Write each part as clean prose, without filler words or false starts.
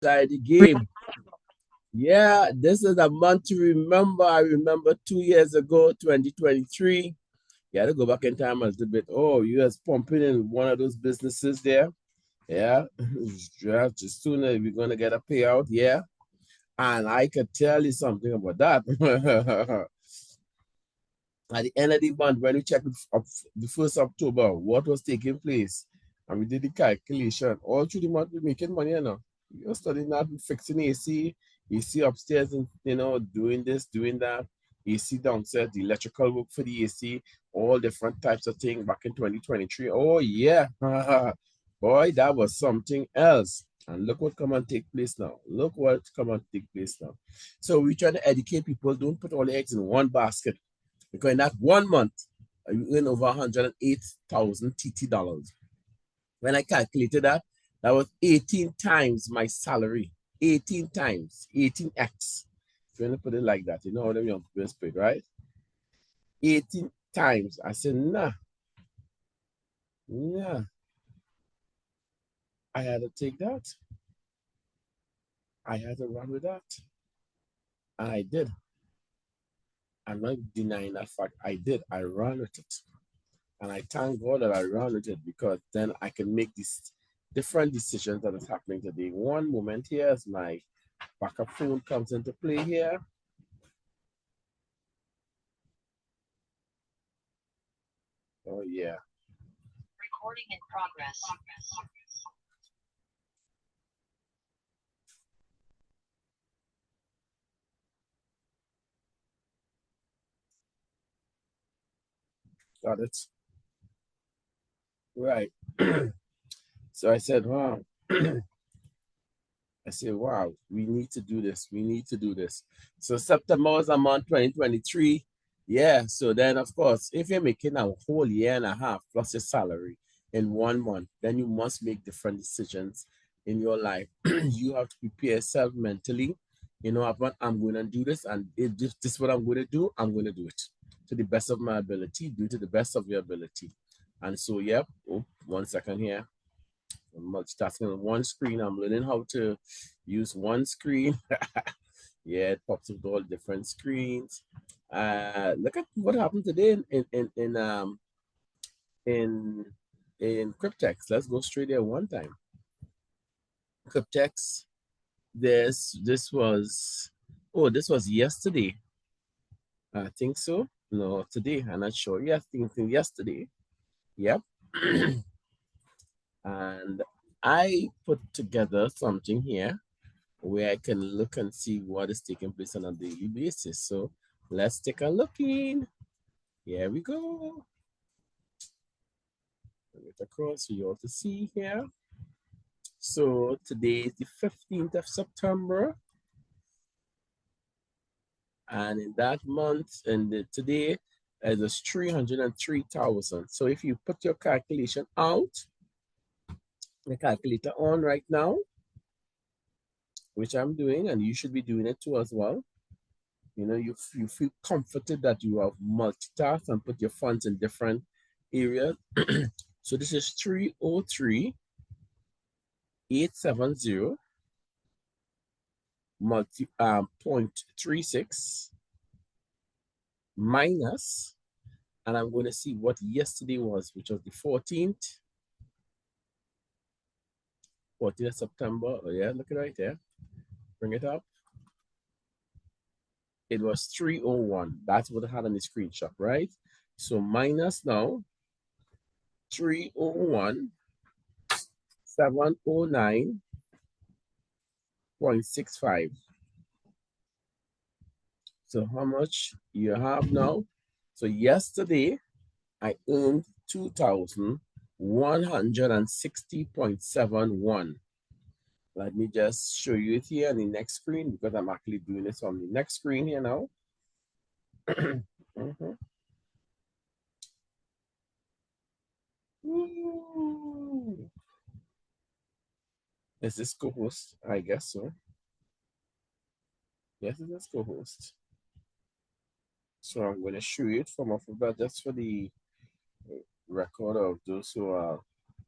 Inside the game. Yeah, this is a month to remember. I remember 2 years ago, 2023. You had to go back in time a little bit. Oh, you was pumping in one of those businesses there. Yeah. Yeah, just sooner we're gonna get a payout. Yeah. And I could tell you something about that. At the end of the month, when we checked the 1st October, what was taking place, and we did the calculation, all through the month, we're making money, you know. You're studying that, fixing AC upstairs, and, doing this, doing that, AC downstairs, the electrical work for the AC, all different types of things back in 2023. Oh, yeah. Boy, that was something else. And look what come and take place now. Look what come and take place now. So we try to educate people, don't put all the eggs in one basket. Because in that 1 month, you earn over 108,000 TT dollars. When I calculated that, that was 18 times my salary. 18 times, 18x. If you want to put it like that, you know how them young people speak, right? 18 times. I said, nah, nah. I had to take that. I had to run with that. And I did. I'm not denying that fact. I did. I ran with it. And I thank God that I ran with it, because then I can make these different decisions that is happening today. One moment here as my backup phone comes into play here. Oh yeah. Recording in progress. Got it. Right. So I said, wow. I said, wow, we need to do this. We need to do this. So September was a month 2023. Yeah. So then, of course, if you're making a whole year and a half plus your salary in 1 month, then you must make different decisions in your life. You have to prepare yourself mentally. You know, I'm going to do this, and if this is what I'm going to do, I'm going to do it to the best of my ability, do to the best of your ability. And so, yep. Oh, 1 second here. I'm multitasking on one screen. I'm learning how to use one screen. Yeah, it pops up all different screens. Look at what happened today in in CRYPTEX. Let's go straight there one time. CRYPTEX. This was yesterday. I think so. No, today. I'm not sure. Yeah, I think yesterday. Yep. And I put together something here where I can look and see what is taking place on a daily basis. So let's take a look in. Here we go. Bring it across for you all to see here. So today is the 15th of September. And in that month, today, it was 303,000. So if you put your calculation out, the calculator on right now, which I'm doing, and you should be doing it too as well. You know, you feel comforted that you have multitask and put your funds in different areas. So this is 303,870 multi 0.36 minus, and I'm going to see what yesterday was, which was the 14th of September. Oh yeah, look at right there. Bring it up. It was 301. That's what I had on the screenshot, right? So minus now 301 709.65. So how much you have now? So yesterday I earned 2,160.71. Let me just show you it here on the next screen, because I'm actually doing this on the next screen here now. Mhm. Woo. Is this co-host? I guess so. Yes, it is co-host. So I'm going to show you it from off of that, just for the record of those who are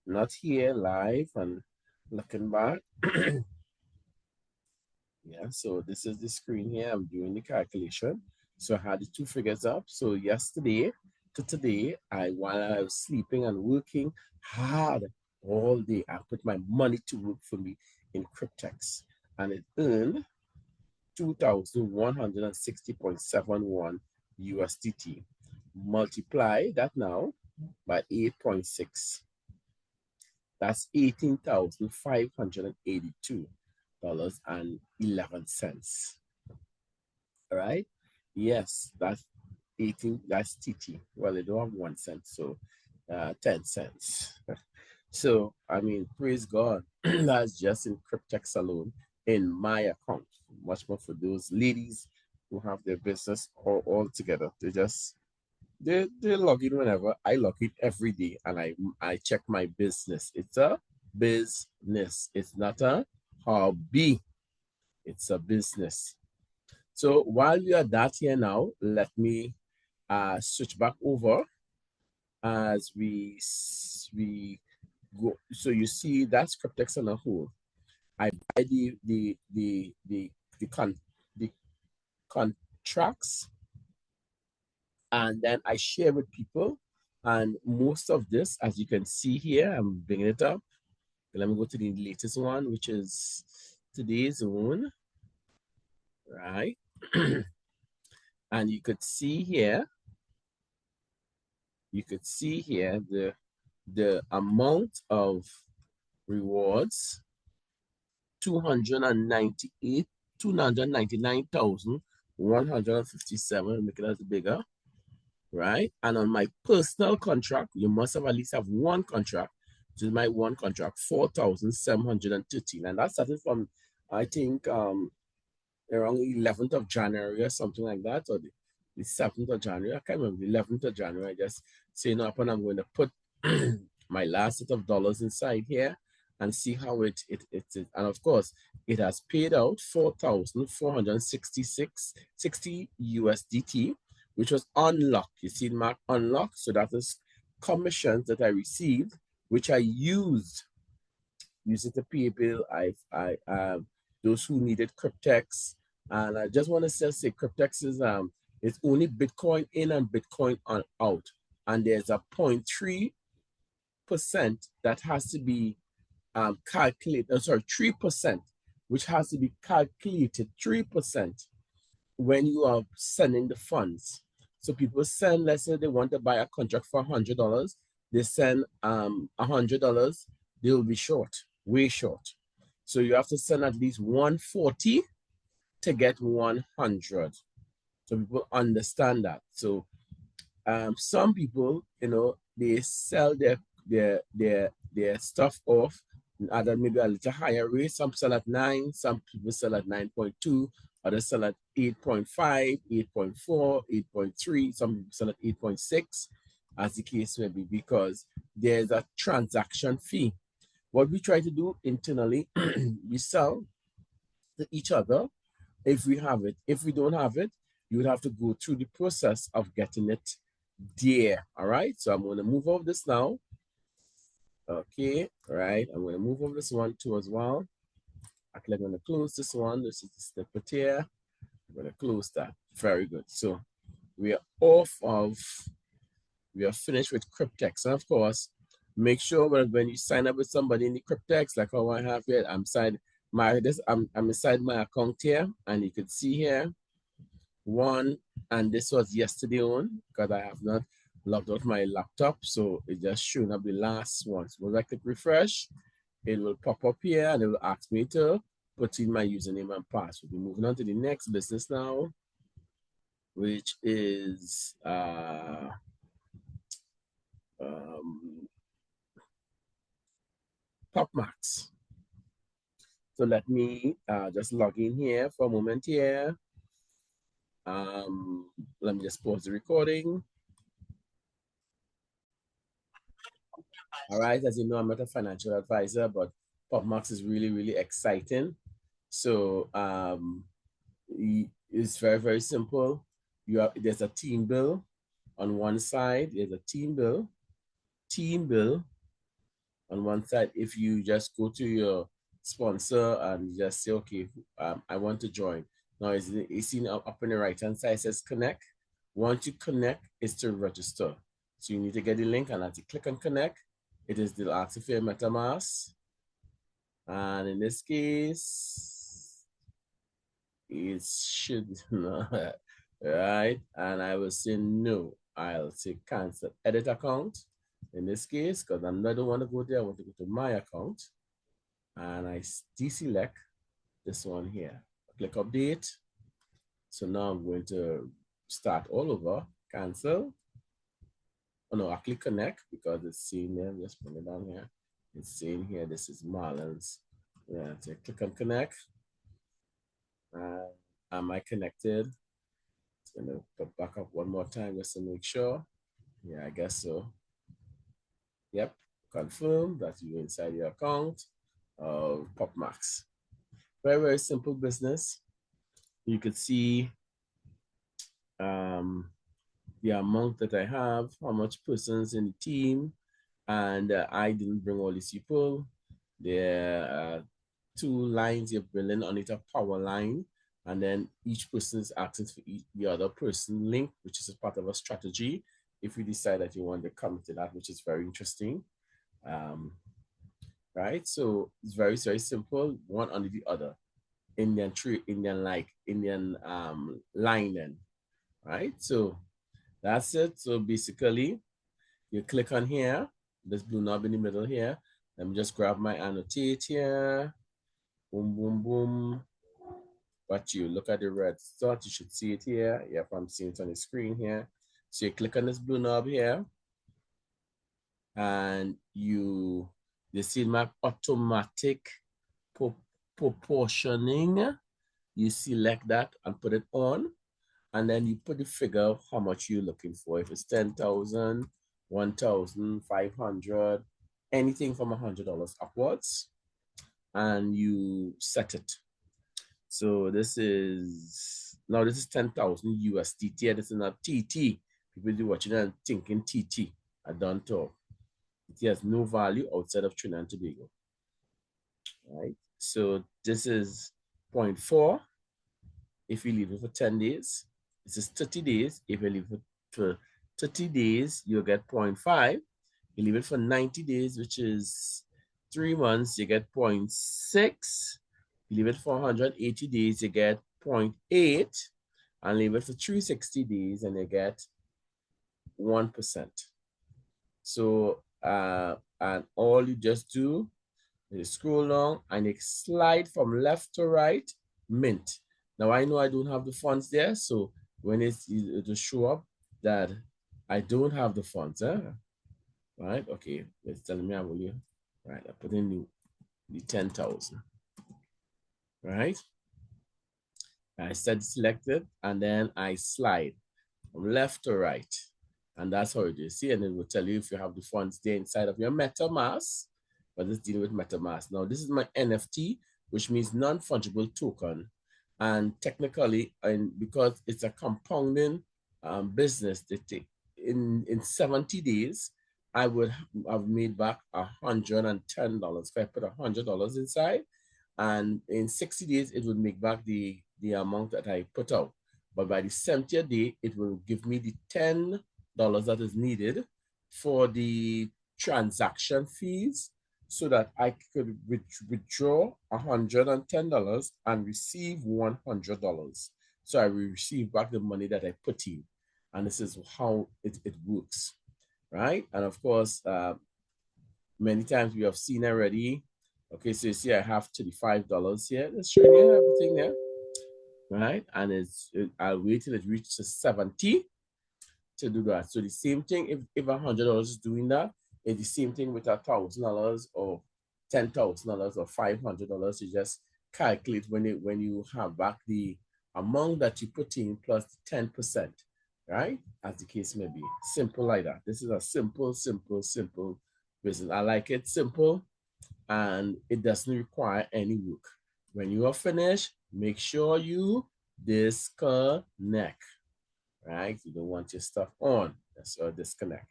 not here live and looking back. Yeah, so this is the screen here. I'm doing the calculation. So I had the two figures up. So yesterday to today, while I was sleeping and working hard all day, I put my money to work for me in CRYPTEX, and it earned 2,160.71 USDT. Multiply that now by 8.6. That's $18,582.11. All right. Yes, that's 18, that's TT. Well, they don't have 1 cent, so 10 cents. So, I mean, praise God. That's just in CRYPTEX alone in my account. Much more for those ladies who have their business all together. They log in whenever. I log in every day, and I check my business. It's a business. It's not a hobby. It's a business. So while we are that here now, let me switch back over as we go. So you see that's CRYPTEX on a whole. I buy the contracts, and then I share with people. And most of this, as you can see here, I'm bringing it up. Let me go to the latest one, which is today's one, right? And you could see here the amount of rewards, 299,157, make it a little bigger, right? And on my personal contract, you must have at least have one contract, which is my one contract, 4,713. And that started from, I think, around 11th of January or something like that, or the 7th of January. I can't remember, the 11th of January. I just saying up, and I'm going to put my last set of dollars inside here and see how it is. And of course, it has paid out 4,466.60 USDT, which was unlocked. You see the mark unlocked. So that is commissions that I received, which I used it to pay bill. I those who needed CRYPTEX, and I just want to say CRYPTEX is it's only Bitcoin in and Bitcoin on out, and there's a 0.3% that has to be calculated. Sorry, 3%, which has to be calculated 3% when you are sending the funds. So people send, let's say they want to buy a contract for $100, they send $100, they will be short, way short. So you have to send at least 140 to get 100. So people understand that. So some people, they sell their stuff off at maybe a little higher rate. Some sell at 9, some people sell at 9.2, others sell at 8.5, 8.4, 8.3, some people sell at 8.6, as the case may be, because there's a transaction fee. What we try to do internally, we sell to each other if we have it. If we don't have it, you would have to go through the process of getting it there. All right. So I'm going to move over this now. Okay. All right. I'm going to move over this one too as well. Actually, I'm going to close this one. This is the snippet here. I'm going to close that. Very good. So we are finished with CRYPTEX. And of course, make sure when you sign up with somebody in the CRYPTEX, like how I have here, I'm inside my account here, and you can see here one, and this was yesterday on because I have not logged out my laptop, so it just showing up the last one. So when I click refresh, it will pop up here and it will ask me to put in my username and password. We're moving on to the next business now, which is PopMax. So let me just log in here for a moment here. Let me just pause the recording. All right, as you know, I'm not a financial advisor, but PopMax is really, really exciting. So it's very, very simple. There's a team bill on one side. There's a team bill on one side. If you just go to your sponsor and just say, okay, I want to join. Now, you see up in the right-hand side, it says connect. Once you connect, it's to register. So you need to get the link, and as you click on connect, it is the ask for your MetaMask. And in this case, it should not, right? And I will say no. I'll say cancel edit account in this case, because I don't want to go there. I want to go to my account. And I deselect this one here. Click update. So now I'm going to start all over, cancel. Oh no, I click connect because it's saying there, just put it down here. It's saying here, this is Marlon's. Yeah, so click on connect. Am I connected? It's gonna put back up one more time just to make sure. Yeah, I guess so. Yep, confirm that you're inside your account of PopMax. Very, very simple business. You could see the amount that I have, how much persons in the team, and I didn't bring all these people. There are 2 lines you're building on it, a power line, and then each person is asking for the other person link, which is a part of a strategy. If you decide that you want to come to that, which is very interesting, right? So it's very, very simple, one under the other. Indian tree, Indian line then, right? So that's it. So basically, you click on here, this blue knob in the middle here. Let me just grab my annotate here. Boom, boom, boom. But you look at the red dot, you should see it here. Yep, I'm seeing it on the screen here. So you click on this blue knob here, and you see my automatic proportioning. You select that and put it on, and then you put the figure of how much you're looking for. If it's 10,000, 1,000, 500, anything from $100 upwards, and you set it. So this is 10,000 USDT. This is not TT. People do watching and thinking TT. I don't talk. It has no value outside of Trinidad and Tobago. Right? So this is 0.4 if you leave it for 10 days. This is 30 days. If you leave it for 30 days, you'll get 0.5. You leave it for 90 days, which is 3 months, you get 0.6. You leave it for 180 days, you get 0.8. And leave it for 360 days, and you get 1%. So, and all you just do is scroll down and you slide from left to right, mint. Now, I know I don't have the funds there, so when it'll show up that I don't have the funds, right? Okay, it's telling me I'm only, right, I put in the 10,000, right? I said selected, and then I slide from left to right. And that's how it is. See, and it will tell you if you have the funds there inside of your MetaMask, but it's dealing with MetaMask. Now, this is my NFT, which means non-fungible token. And technically, and because it's a compounding business, in 70 days, I would have made back $110. If I put $100 inside, and in 60 days, it would make back the amount that I put out. But by the 70th day, it will give me the $10 that is needed for the transaction fees so that I could withdraw $110 and receive $100. So I will receive back the money that I put in. And this is how it works, right? And of course, many times we have seen already. Okay, so you see I have $35 here. Let's show you everything there, right? And I'll wait till it reaches 70 to do that. So the same thing, if $100 is doing that, it's the same thing with $1,000 or $10,000 or $500. You just calculate when you have back the amount that you put in plus 10%, right? As the case may be. Simple like that. This is a simple business. I like it simple, and it doesn't require any work. When you are finished, make sure you disconnect, right? You don't want your stuff on. That's your disconnect.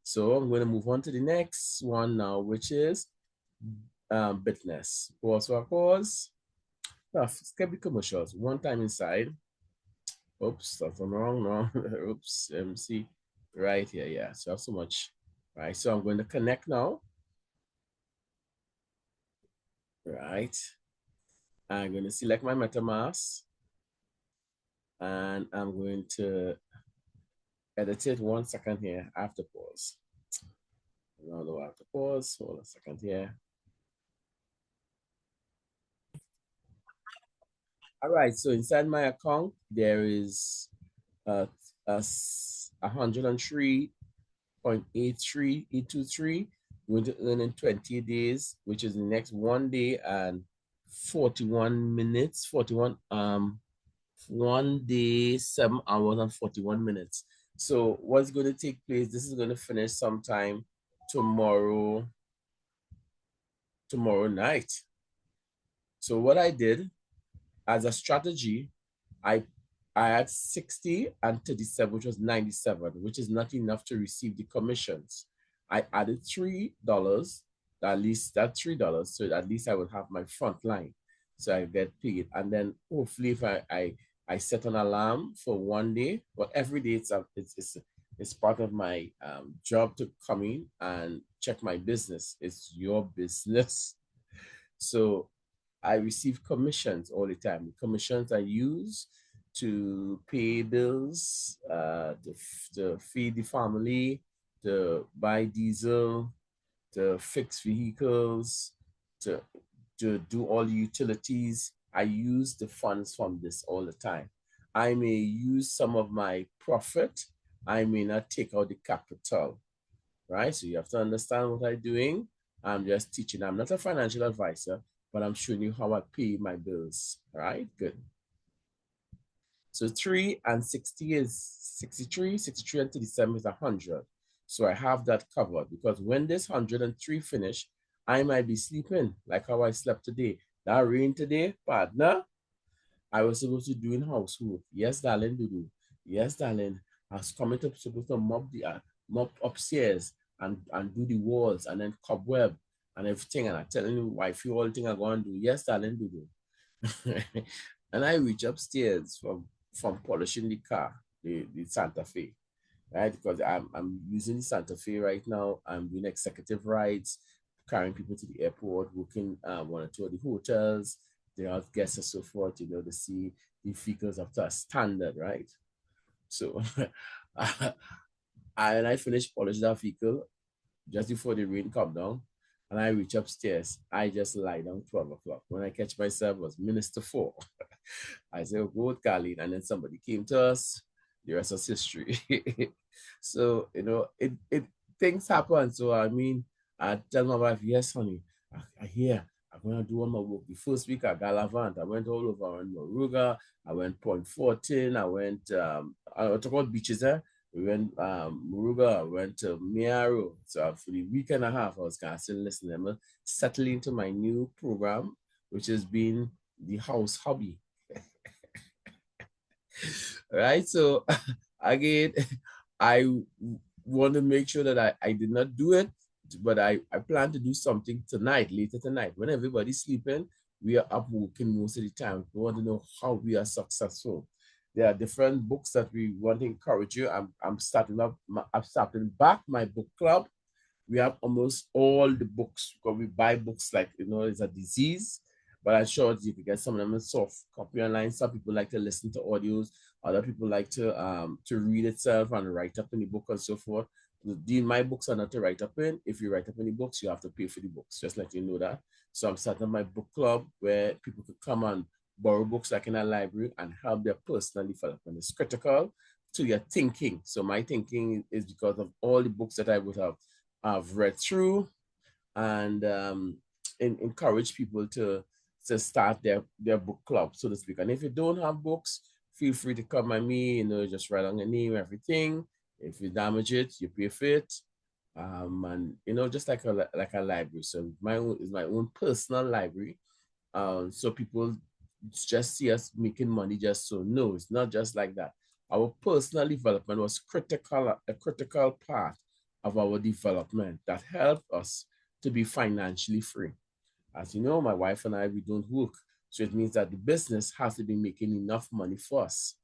So I'm going to move on to the next one now, which is Bitnest. Pause for pause. Tough. It's gonna be commercials. One time inside. Oops, something wrong. No. Oops. MC. Right here. Yeah. So I have so much. Right. So I'm going to connect now. Right. I'm going to select my MetaMask and I'm going to edit it 1 second here after pause. No, after pause. Hold on a second here. All right. So inside my account, there is a 103.83823 going to earn in 20 days, which is the next 1 day and 41 minutes, 1 day, 7 hours and 41 minutes. So what's going to take place? This is going to finish sometime tomorrow night. So what I did as a strategy, I I had 60 and 37, which was 97, which is not enough to receive the commissions. I added $3, at least that $3, so at least I would have my front line. So I get paid. And then hopefully if I set an alarm for 1 day, but every day it's part of my job to come in and check my business. It's your business. So I receive commissions all the time. The commissions I use to pay bills, to feed the family, to buy diesel, to fix vehicles, to, to do all the utilities. I use the funds from this all the time. I may use some of my profit. I may not take out the capital, right? So you have to understand what I'm doing. I'm just teaching. I'm not a financial advisor, but I'm showing you how I pay my bills. All right, good. So 3 and 60 is 63, 63 and 37 is 100. So I have that covered because when this 103 finish, I might be sleeping like how I slept today. That rain today, partner, I was supposed to do in housework. Yes, darling, do. Yes, darling. I was coming to supposed to mop upstairs and do the walls and then cobweb and everything. And I'm telling you, wifey, all the thing I'm going to do. Yes, darling, do. And I reach upstairs from polishing the car, the Santa Fe, right? Because I'm using the Santa Fe right now. I'm doing executive rides, carrying people to the airport, working one or two of the hotels, the house guests and so forth, to see the vehicles up to a standard, right? So and I finished polishing that vehicle just before the rain come down. And I reach upstairs. I just lie down 12 o'clock. When I catch myself, it was Minister 4. I said, oh, go, Colleen. And then somebody came to us. The rest is history. So, it things happen. So, I mean, I tell my wife, yes, honey, I hear. I'm going to do all my work. The first week I Galavant. I went all over in Moruga. I went Point 14. I went, I talk about beaches there. We went Moruga, I went to Miaro. So for the week and a half, I was kind of still listening. I'm settling into my new program, which has been the house hobby. Right? So again, I want to make sure that I did not do it, but I plan to do something tonight, later tonight. When everybody's sleeping, we are up working most of the time. We want to know how we are successful. There are different books that we want to encourage you. I'm starting back my book club. We have almost all the books because we buy books like it's a disease, but I'm sure you can get some of them in soft copy online. Some people like to listen to audios, other people like to read itself and write up in the book and so forth. My books are not to write up in. If you write up any books, you have to pay for the books. Just let you know that. So I'm starting my book club where people could come and borrow books like in a library and help their personal development. It's critical to your thinking. So my thinking is because of all the books that I would have I've read through and encourage people to start their book club, so to speak. And if you don't have books, feel free to come at me, just write on your name, everything. If you damage it, you pay for it. And just like a library. So my own is my own personal library. So people just see us making money just so. No, it's not just like that. Our personal development was a critical part of our development that helped us to be financially free. As you know, my wife and I, we don't work. So it means that the business has to be making enough money for us.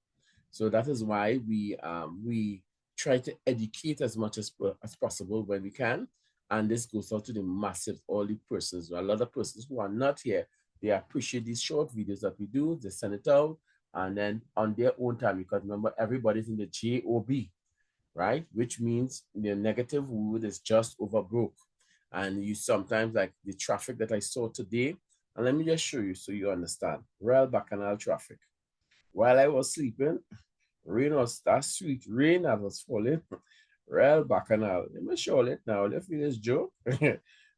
So that is why we try to educate as much as possible when we can. And this goes out to the massive, all the persons, a lot of persons who are not here, they appreciate these short videos that we do, they send it out, and then on their own time, because remember, everybody's in the JOB, right? Which means the negative word is just over broke. And you sometimes, like the traffic that I saw today, and let me just show you so you understand. Real Bacchanal traffic. While I was sleeping, rain was that sweet rain that was falling. Real Bacchanal. Let me show it now. Let's feel this joke.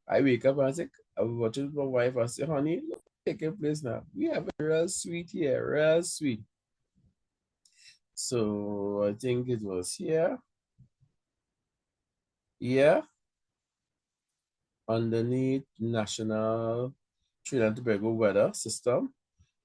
I wake up and I say, I was watching my wife. I say, honey, look taking place now. We have a real sweet here, real sweet. So I think it was here. Yeah. Underneath National Trinidad and Tobago weather system.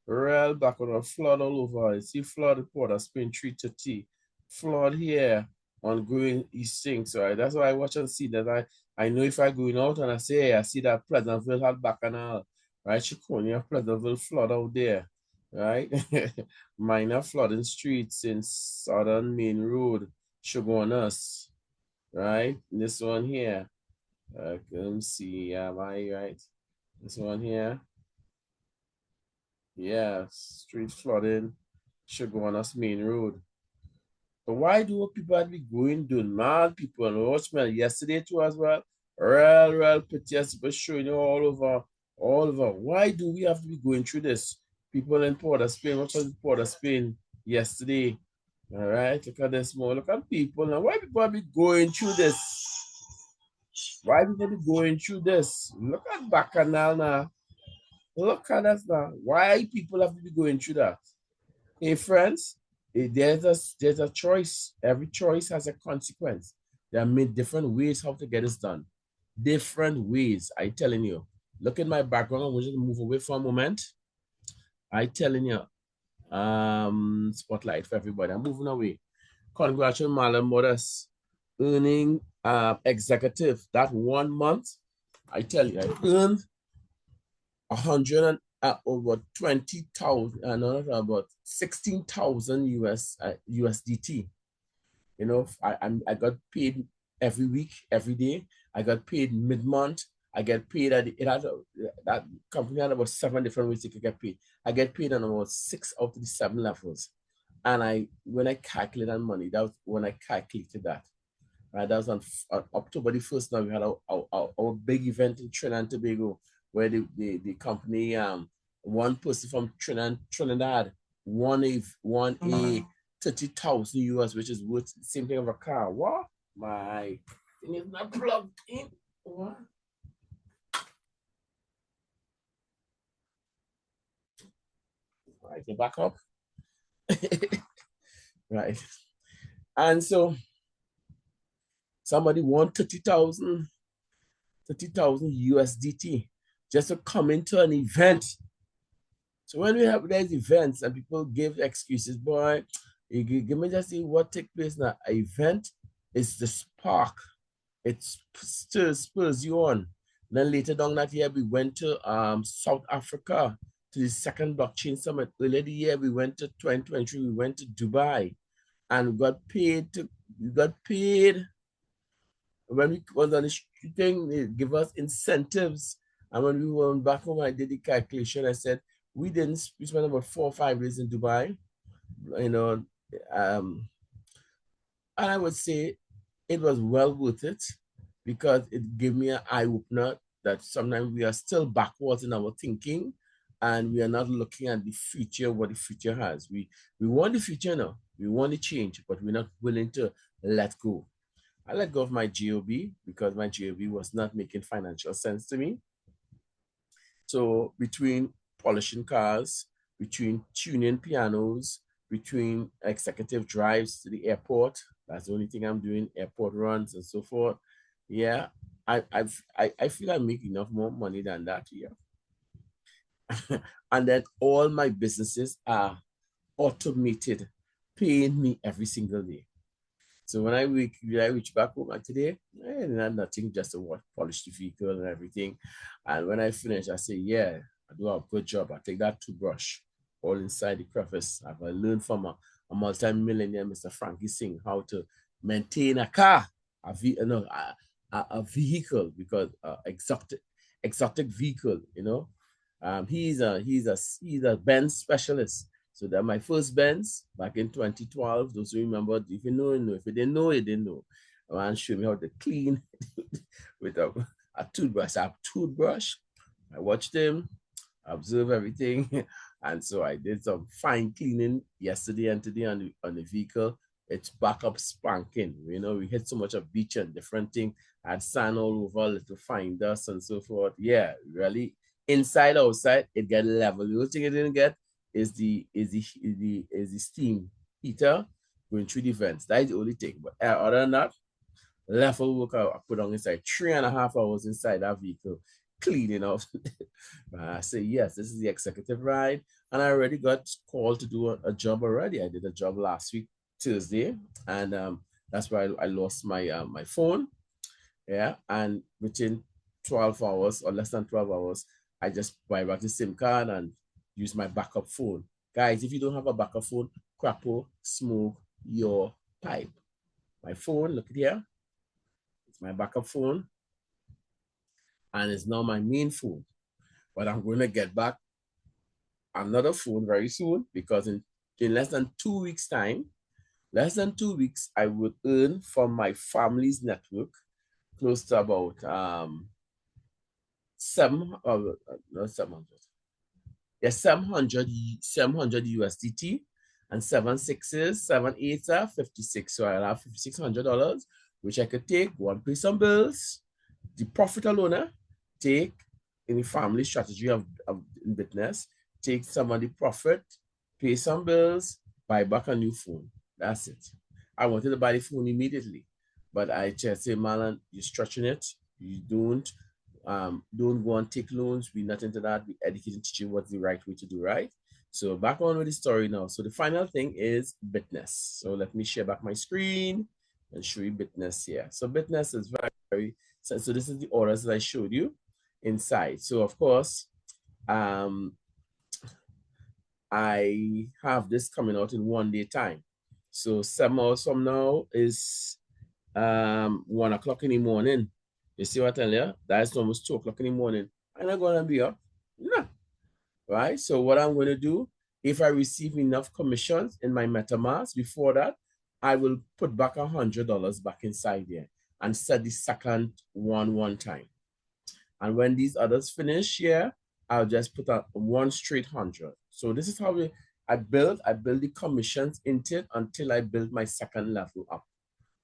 Real back on a flood all over. You see flood report has been 330. Flood here on going east things. So that's why I watch and see that I know if I going out and I say, hey, I see that Pleasantville had bacchanal, right? Chiconia, Pleasantville flood out there, right? Minor flooding streets in Southern Main Road, Shogunas, right? This one here. Let me see, am I right? This one here. Yeah, street flooding, Shogunas Main Road. But why do people have to be going doing mad people and watchmen yesterday too as well? Real pictures people showing you all over, all over. Why do we have to be going through this? People in Port of Spain, what was Port of Spain yesterday? All right, look at this more. Look at people now. Why people have to be going through this? Why people be going through this? Look at Bacchanal now. Look at us now. Why people have to be going through that? Hey, friends, there's a choice. Every choice has a consequence. There are many different ways how to get this done. Different ways, I telling you. Look at my background. I want you to move away for a moment. I telling you, spotlight for everybody. I'm moving away. Congratulations, Marlon Modest, earning executive that 1 month. I tell you, I earned 100 and over 20,000, no, about 16,000 USDT. You know, I got paid every week, every day. I got paid mid-month. I get paid at that company had about 7 different ways you could get paid. I get paid on about 6 out of the 7 levels. And when I calculated that money, that was when I calculated that. Right, that was on October the 1st. Now we had our big event in Trinidad and Tobago where the company, one person from Trinidad won a 30,000 US, which is worth the same thing of a car. What? My thing is not plugged in. What? Right, get back up. Right. And so somebody won 30,000 USDT just to come into an event. So when we have these events and people give excuses, boy, you give me just see what take place now. An event is the spark. It spurs you on. Then later down that year, we went to South Africa to the second blockchain summit. Earlier the year, we went to 2023, we went to Dubai and we got paid when we was on the shooting, they give us incentives. And when we went back home, I did the calculation. I said, we spent about 4 or 5 days in Dubai, you know, and I would say it was well worth it because it gave me an eye opener that sometimes we are still backwards in our thinking and we are not looking at the future, what the future has. We want the future now, we want the change, but we're not willing to let go. I let go of my GOB because my GOB was not making financial sense to me. So between polishing cars, between tuning pianos, between executive drives to the airport, that's the only thing I'm doing, airport runs and so forth. Yeah, I feel I make enough more money than that here. And then all my businesses are automated, paying me every single day. So when I reach back home and today, I had nothing, just to polish the vehicle and everything. And when I finish, I say, yeah, I do a good job. I take that toothbrush all inside the crevice. I've learned from a multi-millionaire, Mr. Frankie Singh, how to maintain a car, no, a vehicle, because exotic vehicle, you know. He's a Benz specialist. So that my first Benz back in 2012. Those who remember, if you know, you know. If you didn't know, you didn't know. A man showed me how to clean with a toothbrush. I have a toothbrush. I watched him, observe everything, and so I did some fine cleaning yesterday and today on the vehicle. It's back up spanking. You know, we hit so much of beach and different thing. I had sand all over, little fine dust and so forth. Yeah, really. Inside, outside, it get level. The only thing it didn't get is the steam heater going through the vents. That is the only thing. But other than that, level work I put on inside 3.5 hours inside that vehicle, cleaning up. I say, yes, this is the executive ride. And I already got called to do a job already. I did a job last week, Thursday. And that's why I lost my phone. Yeah. And within 12 hours or less than 12 hours, I just buy back the SIM card and use my backup phone. Guys, if you don't have a backup phone, crapo, smoke your pipe. My phone, look at here. It's my backup phone. And it's now my main phone. But I'm going to get back another phone very soon, because in less than 2 weeks' time, less than 2 weeks, I would earn from my family's network close to about not 700. Yeah, 700 USDT, and 7 6s, 7 8s are 56. So I'll have $5,600, which I could take, go and pay some bills. The profit alone, take in the family strategy of Bitnest, take some of the profit, pay some bills, buy back a new phone. That's it. I wanted to buy the phone immediately, but I just say, Marlon, you're stretching it. You don't go and take loans. We're not into that. We educate and teach you what's the right way to do, right? So back on with the story now. So the final thing is Bitnest. So let me share back my screen and show you Bitnest here. So Bitnest is very, so this is the orders that I showed you inside. So of course, I have this coming out in 1 day time. So 7 hours from now is 1 o'clock in the morning. You see what I tell you? That's almost 2 o'clock in the morning. I'm not gonna be up. No. Right? So what I'm gonna do, if I receive enough commissions in my MetaMask before that, I will put back $100 back inside there and set the second one time. And when these others finish here, I'll just put a one straight 100. So this is how I build the commissions into it until I build my second level up,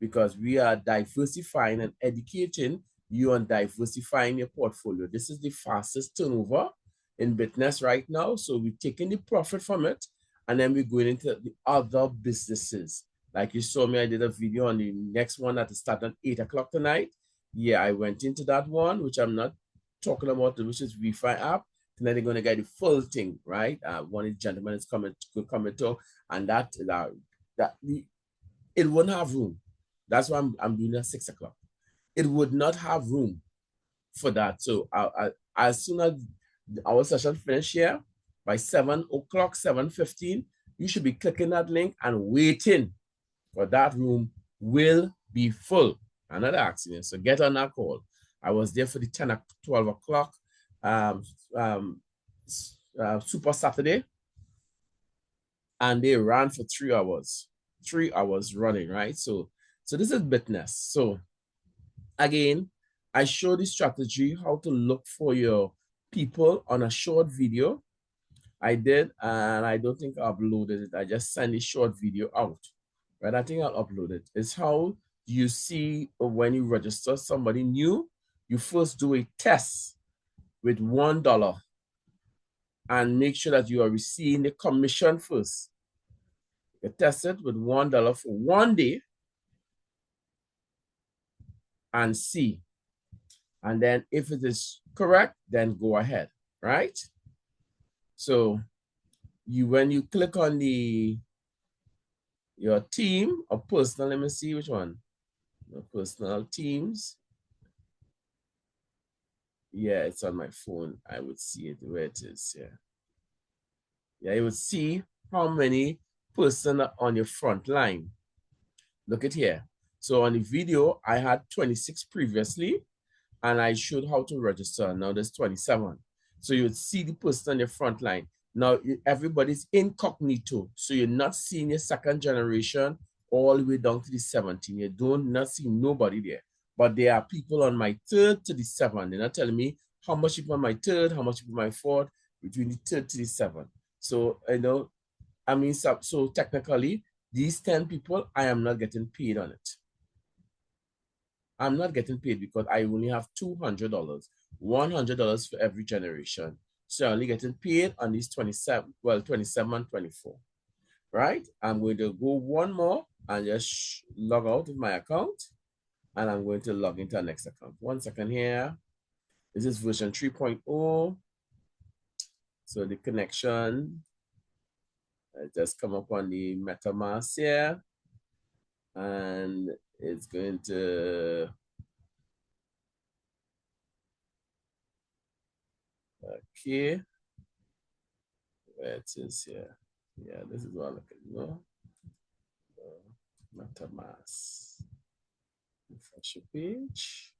because we are diversifying and educating you on diversifying your portfolio. This is the fastest turnover in Bitnest right now. So we're taking the profit from it, and then we're going into the other businesses. Like you saw me, I did a video on the next one that is starting at 8 o'clock tonight. Yeah, I went into that one, which I'm not talking about, which is Refi app. And then they're going to get the full thing, right? One of the gentlemen is coming to, and it wouldn't have room. That's why I'm doing it at 6 o'clock. It would not have room for that. So as soon as our session finish here, by 7 o'clock, 7:15, you should be clicking that link and waiting for that room will be full. Another accident. So get on that call. I was there for the 10 12 o'clock Super Saturday, and they ran for 3 hours. 3 hours running, right? So this is Bitnest. So again, I show the strategy, how to look for your people on a short video. I did, and I don't think I uploaded it. I just sent a short video out, right? I think I'll upload it. It's how you see when you register somebody new, you first do a test with $1 and make sure that you are receiving the commission first. You test it with $1 for 1 day and see. And then if it is correct, then go ahead, right? So when you click on the your team or personal. Let me see which one. Your personal teams. Yeah, it's on my phone. I would see it where it is. Yeah. Yeah, you would see how many person are on your front line. Look at here. So on the video, I had 26 previously, and I showed how to register. Now there's 27. So you would see the person on your front line. Now everybody's incognito. So you're not seeing your second generation all the way down to the 17. You don't not see nobody there. But there are people on my third to the seven. They're not telling me how much people on my third, how much people on my fourth, between the third to the seven. So I mean, so technically, these 10 people, I am not getting paid on it. I'm not getting paid because I only have $200, $100 for every generation. So I'm only getting paid on these 27, well, 27 and 24, right? I'm going to go one more and just log out of my account, and I'm going to log into the next account. 1 second here. This is version 3.0. So the connection just come up on the MetaMask here, and it's going to, okay, where it is here. Yeah, this is what I'm looking for. MetaMask. Refresh your page.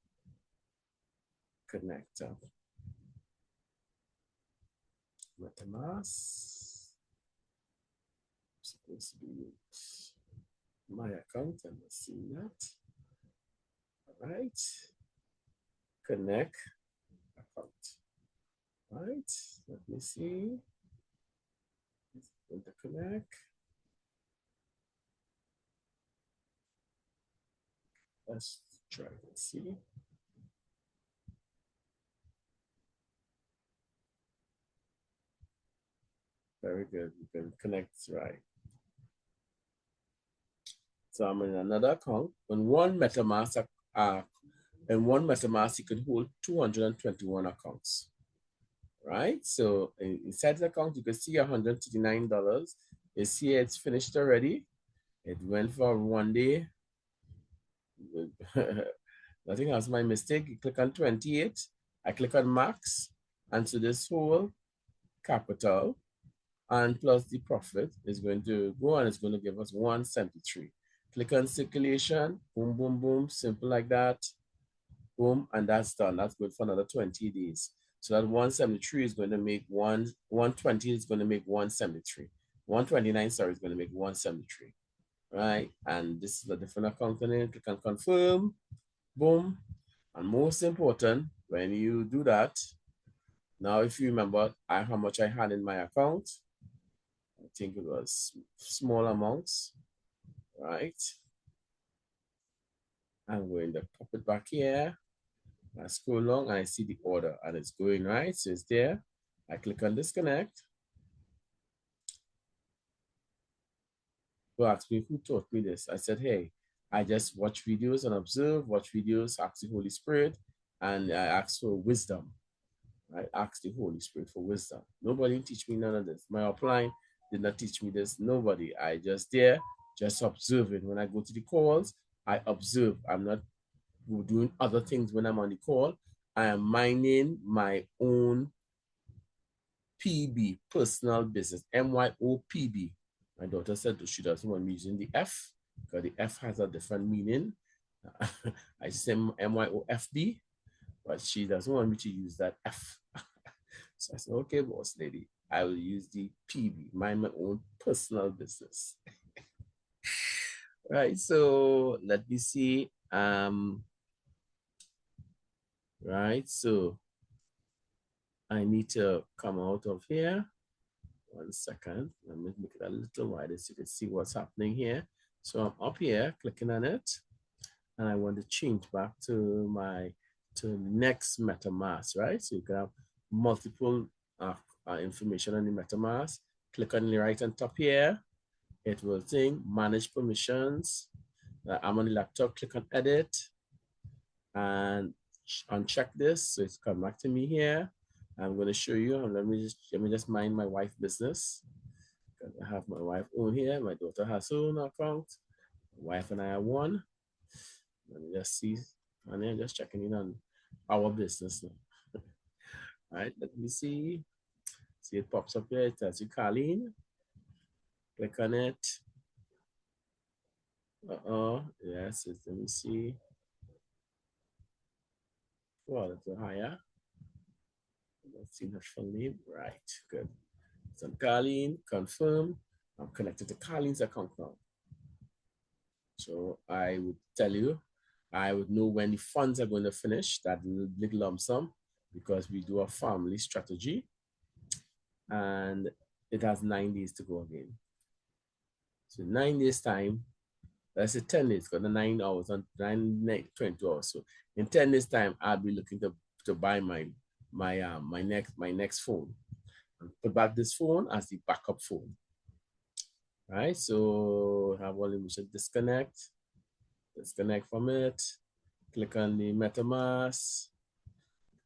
Connect up. MetaMask. Supposed to be my account. I'm not seeing that. All right. Connect account. All right. Let me see. It's going to connect. Let's try and see. Very good. You can connect right. So I'm in another account. On one MetaMask, you can hold 221 accounts, right? So inside the account, you can see $139. You see it's finished already. It went for 1 day. Nothing else. My mistake. You click on 28. I click on max. And so this whole capital and plus the profit is going to go, and it's going to give us 173. Click on circulation. Boom, boom, boom. Simple like that. Boom. And that's done. That's good for another 20 days. So that 173 is going to make 120 is going to make 173. 129, sorry, is going to make 173. Right? And this is a different account name. Click on confirm. Boom. And most important, when you do that, now if you remember how much I had in my account, I think it was small amounts, right? I'm going to pop it back here. I scroll along and I see the order and it's going, right? So it's there. I click on disconnect. People ask me who taught me this. I said, hey, I just watch videos and observe, watch videos, ask the Holy Spirit, and I ask for wisdom. I ask the Holy Spirit for wisdom. Nobody teach me none of this. My upline did not teach me this. Nobody. I just there, just observing. When I go to the calls, I observe. I'm not doing other things when I'm on the call. I am minding my own PB, personal business, MYOPB. My daughter said she doesn't want me using the F because the F has a different meaning. I say MYOFB, but she doesn't want me to use that F. So I said, okay, boss lady, I will use the PB, mind my own personal business. Right, so let me see. Right, so I need to come out of here. 1 second. Let me make it a little wider so you can see what's happening here. So I'm up here, clicking on it, and I want to change back to the next MetaMask, right? So you can have multiple information on the MetaMask. Click on the right on top here. It will think manage permissions. I'm on the laptop. Click on edit and uncheck this. So it's come back to me here. I'm going to show you. Let me just mind my wife's business. I have my wife own here. My daughter has her own account. My wife and I are one. Let me just see. And then just checking in on our business now. All right, let me see. See, it pops up here. It tells you Colleen. Click on it. Yes, let me see. Well, it's a higher. Let's see the full name. Right, good. So Colleen, confirm. I'm connected to Colleen's account now. So I would tell you, I would know when the funds are going to finish, that little lump sum, because we do a family strategy and it has 9 days to go again. So 9 days time, let's say 10 days, because the 9 hours and 20 hours. So in 10 days time, I'll be looking to buy my next phone and put back this phone as the backup phone. Right, so have all we should disconnect from it, click on the MetaMask,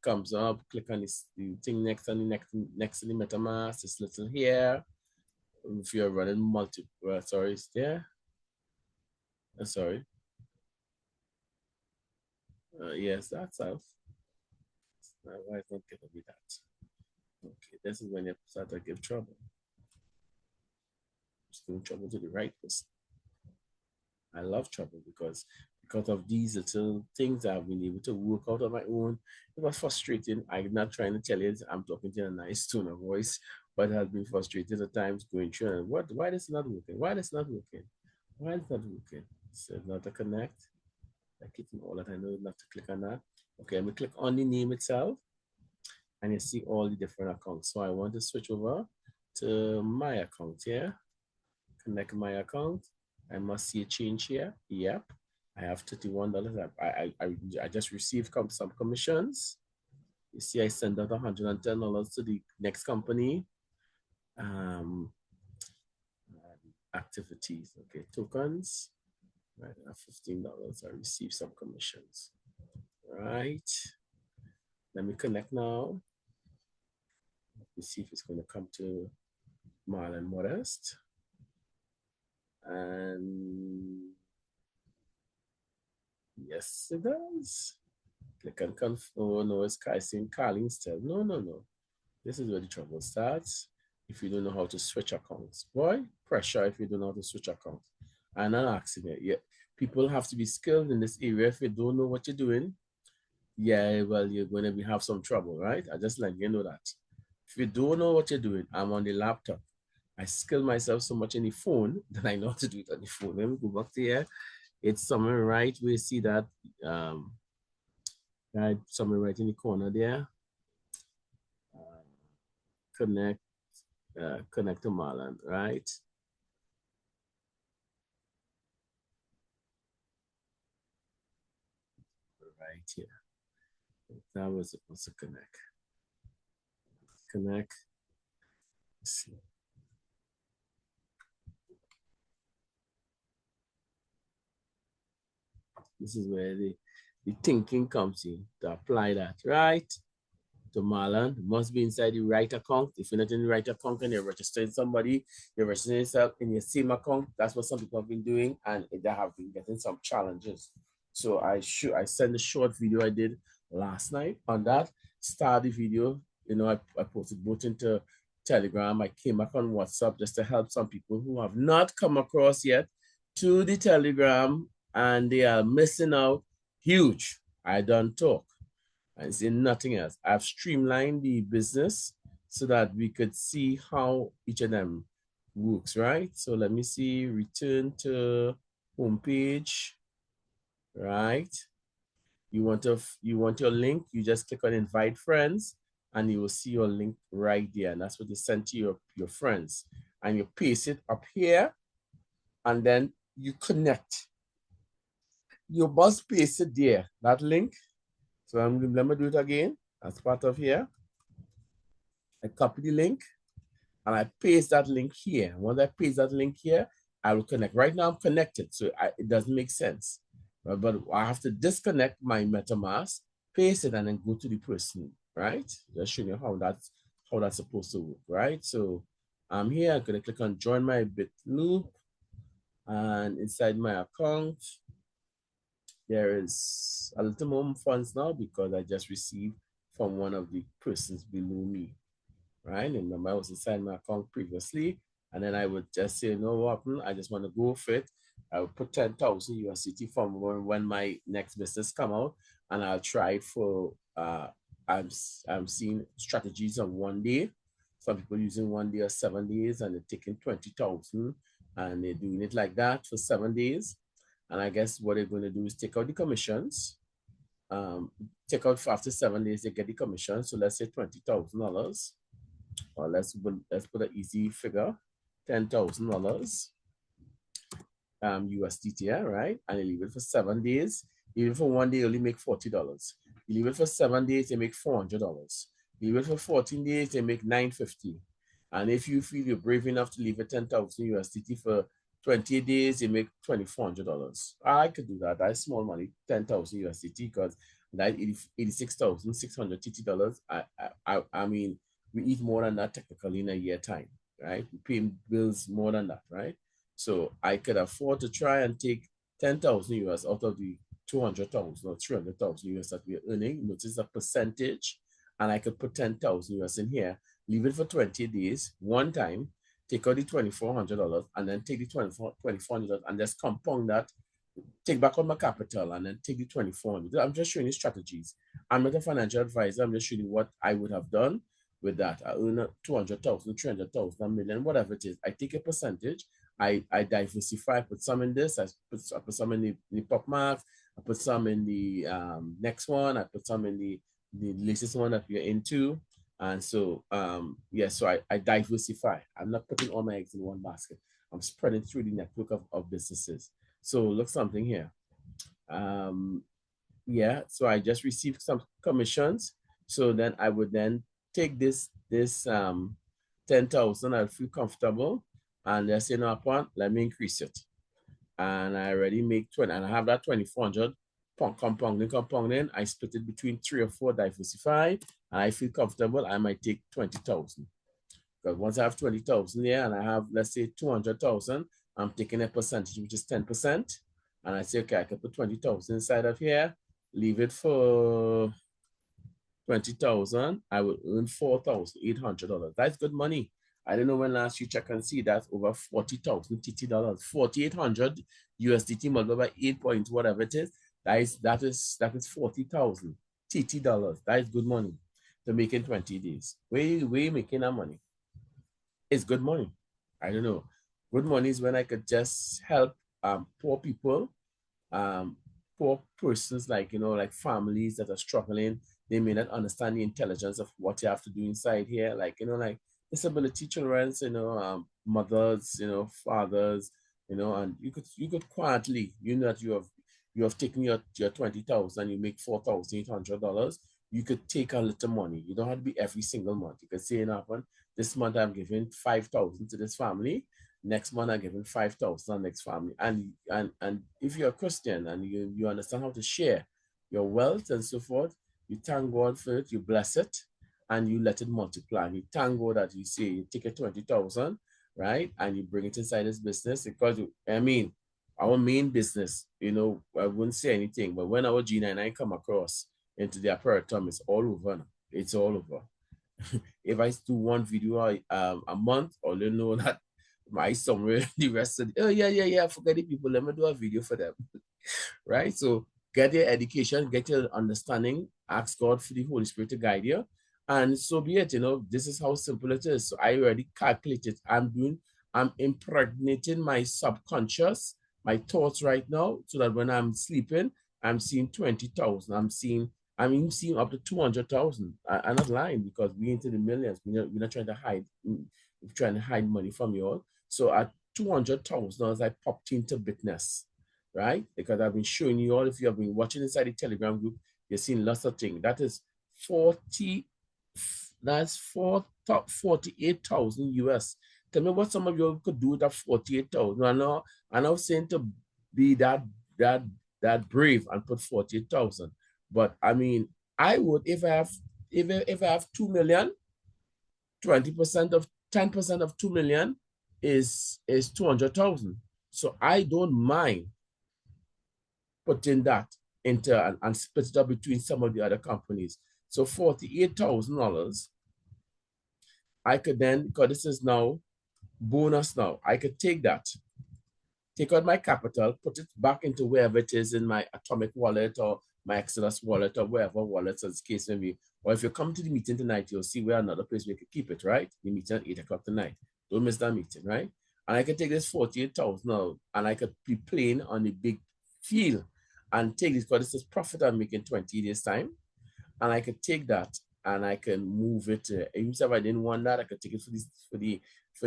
comes up, click on this, the thing next to the MetaMask, this little here. If you're running multiple, sorry, it's there. Sorry. Yes, that's off. Why is not giving me that? Okay, this is when you start to give trouble. Just giving trouble to the right person. I love trouble because of these little things I've been able to work out on my own. It was frustrating. I'm not trying to tell you I'm talking to you in a nice tone of voice, but it has been frustrating at times going through and why this not working? Why this not working? Why is not working? So not to connect. I click on all that I know not to click on that. Okay, I'm gonna click on the name itself and you see all the different accounts. So I want to switch over to my account here. Connect my account. I must see a change here. Yep. I have $31. I just received some commissions. You see, I sent out $110 to the next company. Activities. Okay, tokens. Right, I have $15. I received some commissions. Right. Let me connect now. Let me see if it's going to come to Marlon Modest. And yes, it does. Click on confirm. Oh, no, it's saying Carling still. No. This is where the trouble starts. If you don't know how to switch accounts. Boy, pressure if you don't know how to switch accounts. I'm not asking it yet. People have to be skilled in this area. If you don't know what you're doing, yeah, well, you're going to have some trouble, right? I just let you know that. If you don't know what you're doing, I'm on the laptop. I skill myself so much in the phone that I know how to do it on the phone. Let me go back to here. It's somewhere right where you see that right somewhere right in the corner there. Connect to Marlon, right? Right here. That was supposed to connect. Connect. Let's see. This is where the thinking comes in to apply that, right? To Marlon, it must be inside the right account. If you're not in the right account and you're registering somebody, you're registering yourself in your same account. That's what some people have been doing, and they have been getting some challenges. So I sent a short video I did last night on that. Start the video. You know, I posted both into Telegram. I came back on WhatsApp just to help some people who have not come across yet to the Telegram and they are missing out huge. I don't talk and say nothing else. I've streamlined the business so that we could see how each of them works, right? So let me see, return to homepage, right? You want your link, you just click on invite friends and you will see your link right there. And that's what you send to your friends. And you paste it up here and then you connect. You must paste it there, that link. So let me do it again. That's part of here. I copy the link and I paste that link here. Once I paste that link here, I will connect. Right now I'm connected, so it doesn't make sense. But I have to disconnect my MetaMask, paste it, and then go to the person, right? Just showing you how that's supposed to work, right? So I'm here. I'm going to click on join my Bitloop. And inside my account, there is a little more funds now because I just received from one of the persons below me, right? And remember, I was inside my account previously, and then I would just say, no, what? I just want to go for it. I would put 10,000 USDT from when my next business come out, and I'll try it for, I'm seeing strategies on 1 day. Some people using 1 day or 7 days, and they're taking 20,000, and they're doing it like that for 7 days. And I guess what they're going to do is take out the commissions. Take out after 7 days, they get the commission. So let's say $20,000, or let's put an easy figure, $10,000 USDT, right? And you leave it for 7 days. You leave it for 1 day, you only make $40. You leave it for 7 days, they make $400. You leave it for 14 days, they make $950. And if you feel you're brave enough to leave it 10,000 USDT for 20 days, you make $2,400. I could do that. That's small money, 10,000 USDT, because that $86,600 I mean, we eat more than that technically in a year time, right? We pay bills more than that, right? So I could afford to try and take 10,000 US out of the 200,000 or 300,000 US that we're earning, which is a percentage. And I could put 10,000 US in here, leave it for 20 days, one time, take out the $2,400, and then take the $2,400 and just compound that, take back on my capital, and then take the 2,400. I'm just showing you strategies. I'm not a financial advisor. I'm just showing you what I would have done with that. I earn 200,000, 300,000, a million, whatever it is. I take a percentage. I diversify. I put some in this. I put some in the PopMax. I put some in the next one. I put some in the latest one that we're into. And so, yeah, so I diversify. I'm not putting all my eggs in one basket. I'm spreading through the network of businesses. So look something here. Yeah, so I just received some commissions. So then I would then take this 10,000. I feel comfortable, and let's say, no, upon, let me increase it. And I already make 20, and I have that 2,400 compounding. I split it between 3 or 4, diversify, and I feel comfortable. I might take 20,000. Because once I have 20,000 here, and I have, let's say, 200,000, I'm taking a percentage, which is 10%. And I say, okay, I can put 20,000 inside of here, leave it for 20,000. I will earn $4,800. That's good money. I don't know when last you check and see that over 40,000 TT dollars, 4,800 USDT multiplied by 8 points, whatever it is. That is 40,000 TT dollars. That is good money to make in 20 days. Where you making that money? It's good money. I don't know. Good money is when I could just help poor people, poor persons, like, like families that are struggling. They may not understand the intelligence of what you have to do inside here, like, like disability children, mothers, fathers, and you could quietly, that you have taken your 20,000, you make $4,800. You could take a little money. You don't have to be every single month. You could say, this month I'm giving 5,000 to this family. Next month I'm giving 5,000 to the next family. And if you're a Christian and you understand how to share your wealth and so forth, you thank God for it, you bless it, and you let it multiply. And you thank God that you say you take a 20,000, right? And you bring it inside this business, because our main business, I wouldn't say anything, but when our G99 come across into the apparatum, it's all over now. It's all over. If I do one video a month, or you know that my somewhere the rest of forget the people, let me do a video for them. Right? So get your education, get your understanding, ask God for the Holy Spirit to guide you, and so be it. This is how simple it is. So I already calculated. I'm impregnating my subconscious, my thoughts right now, so that when I'm sleeping, I'm seeing 20,000. I'm seeing up to 200,000. I'm not lying, because we into the millions. We're not trying to hide. We're trying to hide money from you all. So at $200,000, I popped into Bitnest, right? Because I've been showing you all. If you have been watching inside the Telegram group, you've seen lots of things. That is 48,000 US. Tell me what some of you could do with that 48,000. I'm not saying to be that brave and put 48,000. But I would, if I have 2 million, 20% of 10% of 2 million is 200,000. So I don't mind putting that into and split it up between some of the other companies. So $48,000, I could then, because this is now bonus now, I could take that, take out my capital, put it back into wherever it is in my Atomic wallet or my Exodus wallet or wherever wallets as the case may be. Or if you come to the meeting tonight, you'll see where another place we could keep it, right? The meeting at 8 o'clock tonight. Don't miss that meeting, right? And I could take this 48,000 now and I could be playing on the big field and take this, because this is profit I'm making 20 days time. And I could take that and I can move it. Even if I didn't want that, I could take it for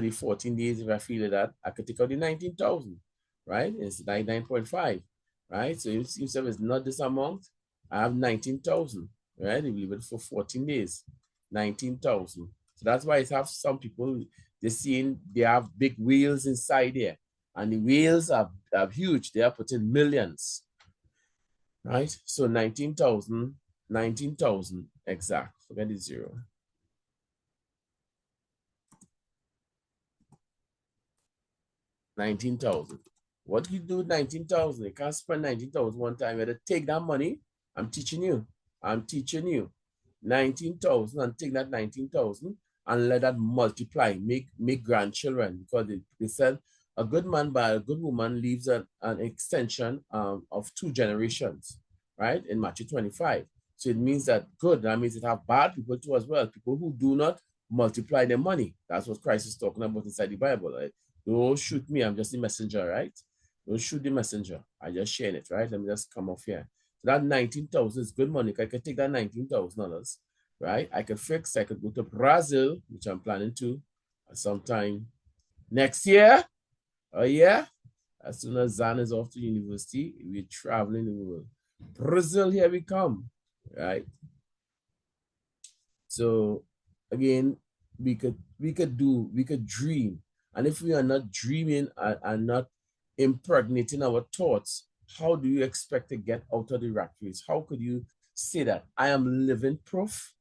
the 14 days. If I feel that, I could take out the 19,000, right? It's 99.5, right? So if it's not this amount, I have 19,000, right? If you leave it for 14 days, 19,000. So that's why it have some people, they have big whales inside there. And the whales are huge. They are putting millions, right? So 19,000 exact. Forget the zero. 19,000. What do you do with 19,000? You can't spend 19,000 one time. You have to take that money. I'm teaching you. 19,000 and take that 19,000 and let that multiply. Make grandchildren, because they said a good man by a good woman leaves an extension of 2 generations, right? In Matthew 25. So it means that good. That means it have bad people too as well. People who do not multiply their money. That's what Christ is talking about inside the Bible, right? Don't shoot me. I'm just the messenger, right? Don't shoot the messenger. I just sharing it, right? Let me just come off here. So that 19,000 is good money. I could take that $19,000, right? I could go to Brazil, which I'm planning to sometime next year. Oh yeah. As soon as Zan is off to university, we're traveling the world. Brazil, here we come, right? So again, we could dream. And if we are not dreaming and not impregnating our thoughts, how do you expect to get out of the rat race? How could you say that I am living proof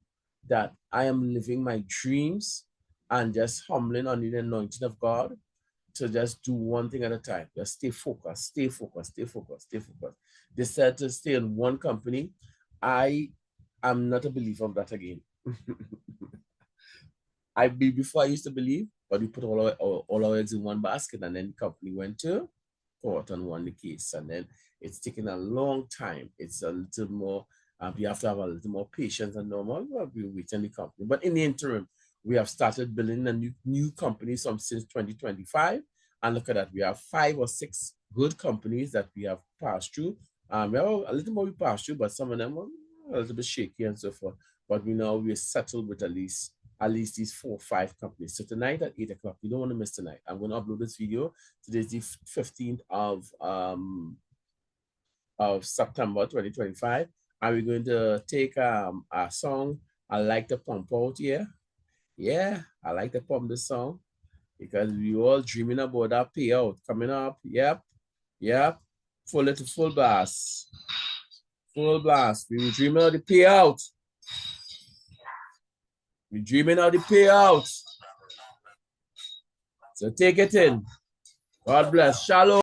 that I am living my dreams and just humbling under the anointing of God to just do one thing at a time? Just stay focused, stay focused, stay focused, stay focused. They said to stay in one company. I am not a believer of that again. Before I used to believe, but we put all our eggs in one basket, and then the company went to court and won the case. And then it's taken a long time. It's a little more, you have to have a little more patience and normal. We're waiting the company. But in the interim, we have started building a new company since 2025. And look at that. We have 5 or 6 good companies that we have passed through. We have a little more we passed through, but some of them were a little bit shaky and so forth. But we're settled with at least these 4 or 5 companies. So tonight at 8 o'clock, you don't want to miss tonight. I'm going to upload this video. Today's the 15th of September 2025. And we're going to take a song. I like to pump out here. Yeah, I like to pump this song because we all dreaming about that payout coming up. Yep. Full blast. Full blast. We were dreaming of the payout. We're dreaming of the payout. So take it in. God bless. Shalom.